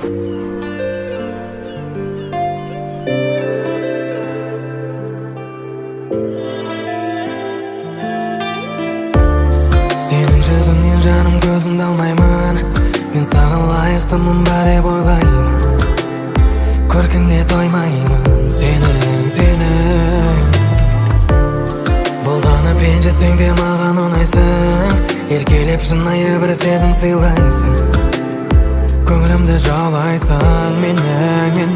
Senin жүзіңнен жаным көзімді алмаймын. Мен саған лайықтымын ба деп ойлаймын. Көркіңде тоймаймын сенің Бұлданып ренжісең де маған ұнайсың. Еркелеп шынайы бір сезім сыйлайсың. Көңілімді жаулайсың менің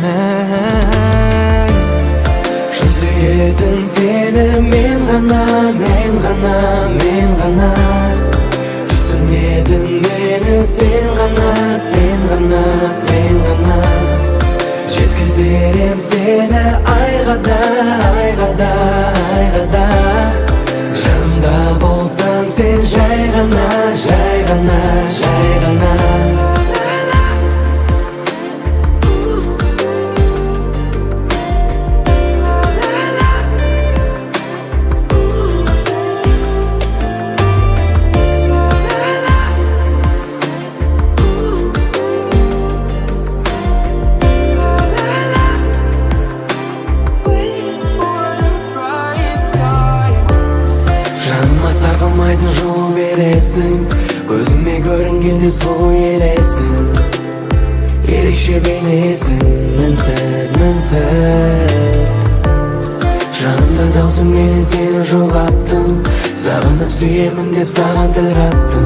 Шын сүйетін сені мен ғана Түсінетін мені сен ғана Жеткізер ем сені айға да Жанымда болсаң сен жай ғана Сарқылмайтын жол бересің. Көзіме көрінгенде сұлу елесің. Ерекше бейнесің мінсіз Жанымда даусың менен сені жоғаттым. Сағынып сүйемін деп саған тіл қаттым.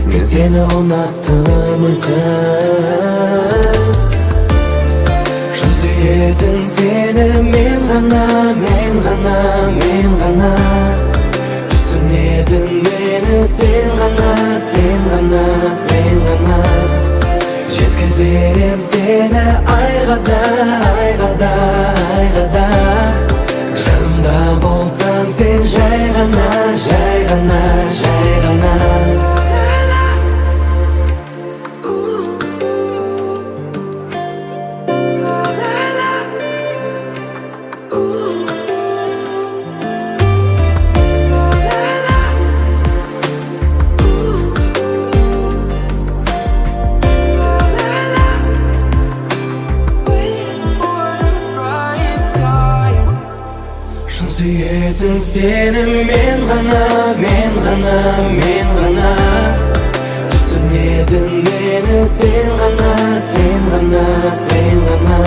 Мен сені ұнаттым үнсіз. Шын сүйетін сені мен ғана Түсінетін мені сен ғана Жеткізер ем сені айға да Жанымда болсаң сен жай ғана Сүйетін сені мен ғана Түсінетін мені сен ғана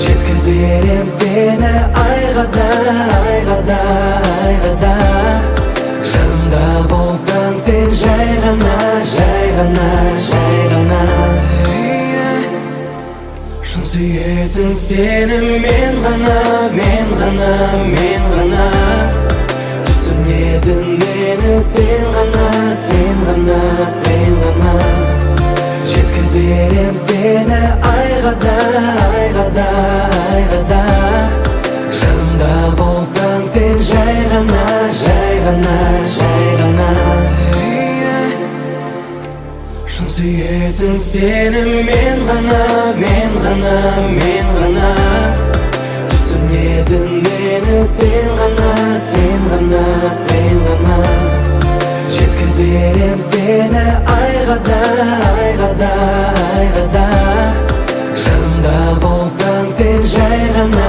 Жеткізер ем сені айға да Жанымда болсаң сен жай ғана Шын сүйетін сені мен ғана Түсінетін мені сен ғана Жеткізер ем сені айға да Жанымда болсаң сен жай ғана Шын сүйетін сені мен ғана Түсінетін мені сен ғана Жеткізер ем сені айға да Жанымда болсаң сен жай ғана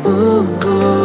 Ooh.